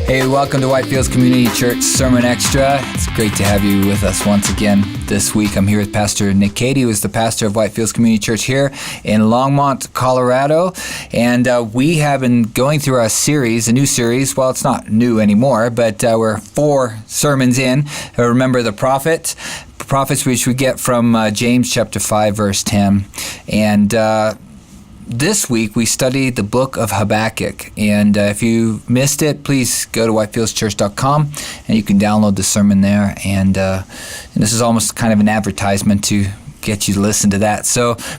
Hey, welcome to Whitefields Community Church Sermon Extra. It's great to have you with us once again this week. I'm here with Pastor Nick Cady, who is the pastor of Whitefields Community Church here in Longmont, Colorado. And we have been going through a new series. Well, it's not new anymore, but we're 4 sermons in. Remember the prophets, which we get from James chapter 5, verse 10. And this week, we studied the book of Habakkuk, and if you missed it, please go to whitefieldschurch.com, and you can download the sermon there, and this is almost kind of an advertisement to get you to listen to that.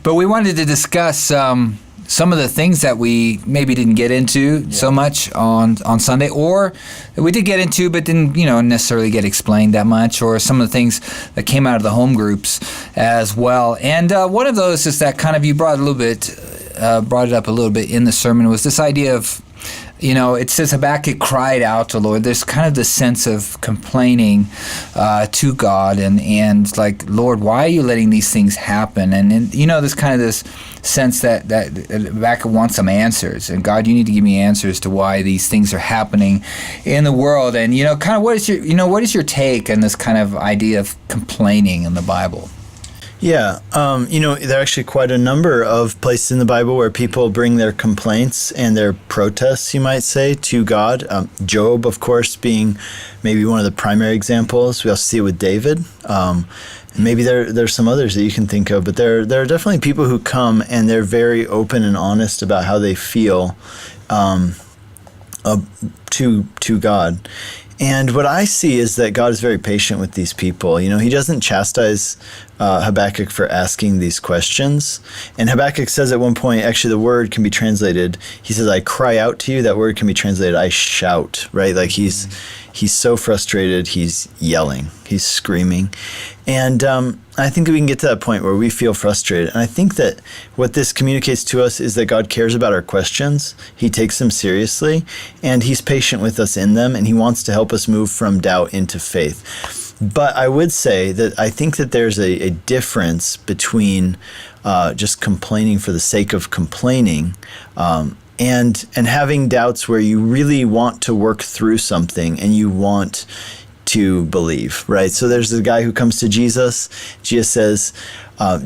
But we wanted to discuss some of the things that we maybe didn't get into so much on Sunday, or that we did get into but didn't necessarily get explained that much, or some of the things that came out of the home groups as well. And one of those is that kind of you brought it up a little bit in the sermon, was this idea of, it says Habakkuk cried out to the Lord. There's kind of this sense of complaining to God and like, Lord, why are you letting these things happen? And there's kind of this sense that Habakkuk wants some answers, and God, you need to give me answers to why these things are happening in the world. And kind of what is your take on this kind of idea of complaining in the Bible? Yeah, there are actually quite a number of places in the Bible where people bring their complaints and their protests, you might say, to God. Job, of course, being maybe one of the primary examples. We also see it with David. Maybe there's some others that you can think of, but there are definitely people who come and they're very open and honest about how they feel to God. And what I see is that God is very patient with these people. He doesn't chastise Habakkuk for asking these questions. And Habakkuk says at one point, actually the word can be translated, he says, I cry out to you. That word can be translated, I shout, right? Like he's so frustrated, he's yelling, he's screaming. And I think we can get to that point where we feel frustrated. And I think that what this communicates to us is that God cares about our questions. He takes them seriously, and he's patient with us in them, and he wants to help us move from doubt into faith. But I would say that I think that there's a difference between just complaining for the sake of complaining and having doubts where you really want to work through something and you want to believe, right? So there's the guy who comes to Jesus. Jesus says,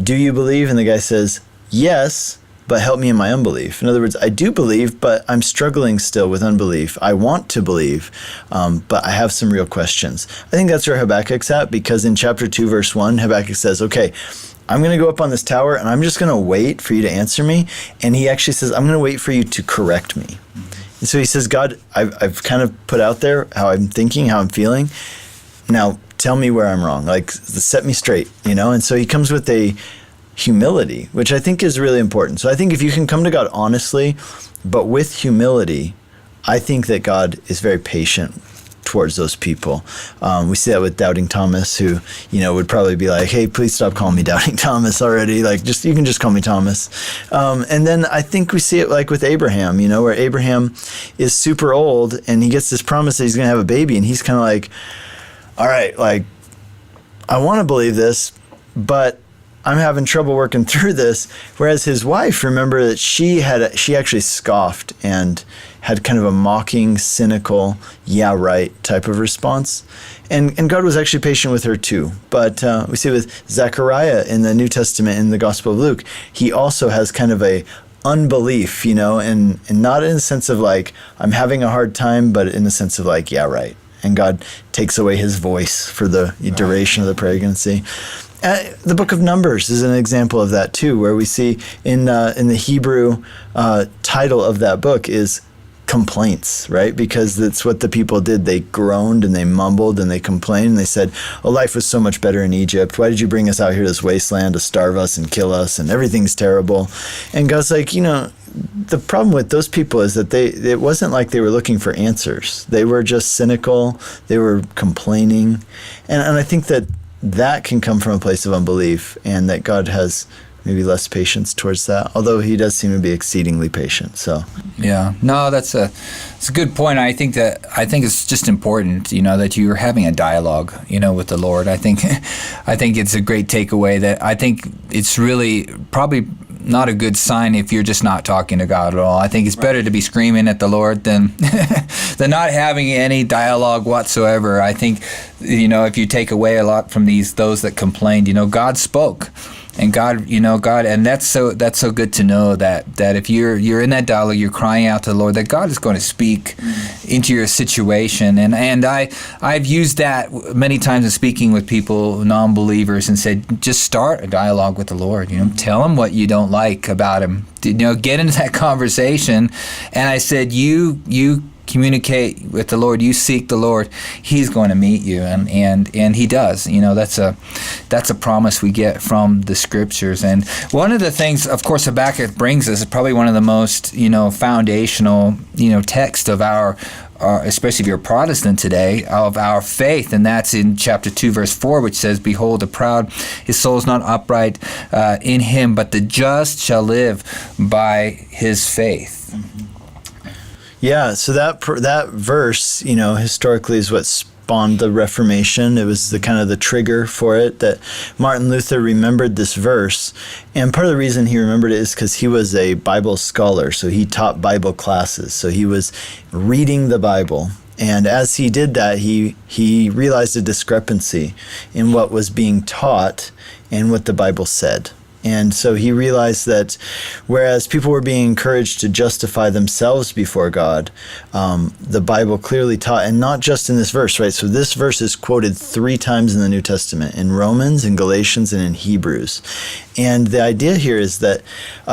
do you believe? And the guy says, yes, but help me in my unbelief. In other words, I do believe, but I'm struggling still with unbelief. I want to believe, but I have some real questions. I think that's where Habakkuk's at, because in chapter 2, verse 1, Habakkuk says, okay, I'm going to go up on this tower and I'm just going to wait for you to answer me. And he actually says, I'm going to wait for you to correct me. And so he says, God, I've kind of put out there how I'm thinking, how I'm feeling. Now tell me where I'm wrong. Like, set me straight, And so he comes with a humility, which I think is really important. So I think if you can come to God honestly, but with humility, I think that God is very patient towards those people. We see that with Doubting Thomas, who, would probably be like, hey, please stop calling me Doubting Thomas already. Like, you can just call me Thomas. And then I think we see it like with Abraham, where Abraham is super old and he gets this promise that he's going to have a baby. And he's kind of like, all right, like, I want to believe this, but I'm having trouble working through this. Whereas his wife, remember that she actually scoffed and had kind of a mocking, cynical, yeah, right type of response. And God was actually patient with her too. But we see with Zechariah in the New Testament, in the Gospel of Luke, he also has kind of a unbelief, and not in the sense of like, I'm having a hard time, but in the sense of like, yeah, right. And God takes away his voice for the duration of the pregnancy. The book of Numbers is an example of that too, where we see in the Hebrew title of that book is complaints, right? Because that's what the people did. They groaned and they mumbled and they complained and they said, oh, life was so much better in Egypt. Why did you bring us out here to this wasteland to starve us and kill us, and everything's terrible? And God's like, the problem with those people is that it wasn't like they were looking for answers. They were just cynical. They were complaining. And I think that can come from a place of unbelief, and that God has maybe less patience towards that, although he does seem to be exceedingly patient. So yeah, no, it's a good point. I think it's just important, that you're having a dialogue, with the Lord. I think it's a great takeaway that I think it's really probably not a good sign if you're just not talking to God at all. I think it's better to be screaming at the Lord than than not having any dialogue whatsoever. I think, if you take away a lot from those that complained, God spoke. And God, and that's so good to know that if you're in that dialogue, you're crying out to the Lord, that God is going to speak into your situation. And I've used that many times in speaking with people, non-believers, and said, just start a dialogue with the Lord. Tell him what you don't like about him. Get into that conversation. And I said, you communicate with the Lord, you seek the Lord, he's going to meet you, and he does. That's a promise we get from the scriptures. And one of the things, of course, Habakkuk brings us is probably one of the most foundational text of our especially if you're a Protestant today, of our faith, and that's in chapter 2 verse 4, which says, "Behold, the proud, his soul is not upright in him, but the just shall live by his faith." Mm-hmm. Yeah, so that verse, historically is what spawned the Reformation. It was the kind of the trigger for it, that Martin Luther remembered this verse. And part of the reason he remembered it is because he was a Bible scholar, so he taught Bible classes. So he was reading the Bible. And as he did that, he realized a discrepancy in what was being taught and what the Bible said. And so he realized that whereas people were being encouraged to justify themselves before God, the Bible clearly taught, and not just in this verse, right? So this verse is quoted 3 times in the New Testament, in Romans, in Galatians, and in Hebrews. And the idea here is that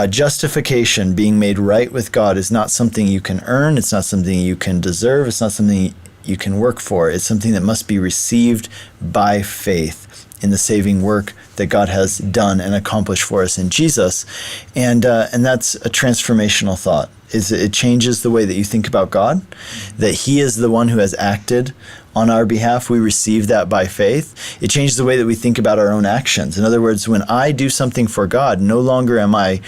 justification, being made right with God, is not something you can earn. It's not something you can deserve. It's not something you can work for. It's something that must be received by faith in the saving work that God has done and accomplished for us in Jesus. And that's a transformational thought. It changes the way that you think about God, that he is the one who has acted on our behalf. We receive that by faith. It changes the way that we think about our own actions. In other words, when I do something for God, no longer am I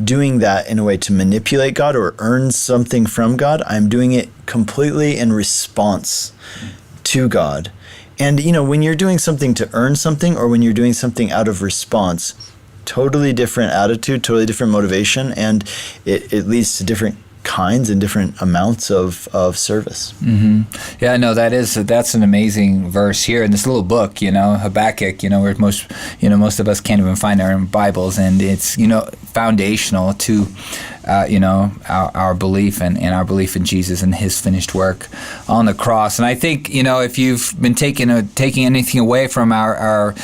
doing that in a way to manipulate God or earn something from God. I'm doing it completely in response to God. And, when you're doing something to earn something, or when you're doing something out of response, totally different attitude, totally different motivation, and it leads to different kinds and different amounts of service. Mm-hmm. Yeah, no, that's an amazing verse here in this little book, Habakkuk, where most of us can't even find our own Bibles, and it's, foundational to our belief and our belief in Jesus and his finished work on the cross. And I think, if you've been taking anything away from our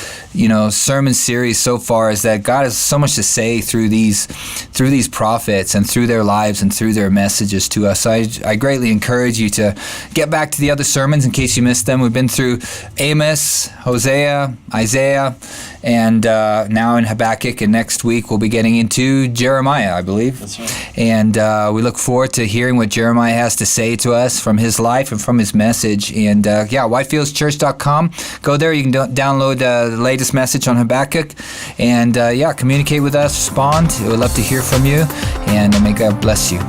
sermon series so far, is that God has so much to say through these prophets and through their lives and through their messages to us. So I greatly encourage you to get back to the other sermons in case you missed them. We've been through Amos, Hosea, Isaiah, and now in Habakkuk, and next week we'll be getting into Jeremiah, I believe. That's right. And we look forward to hearing what Jeremiah has to say to us from his life and from his message. And whitefieldschurch.com. Go there. You can download the latest message on Habakkuk. And communicate with us, respond. We would love to hear from you. And may God bless you.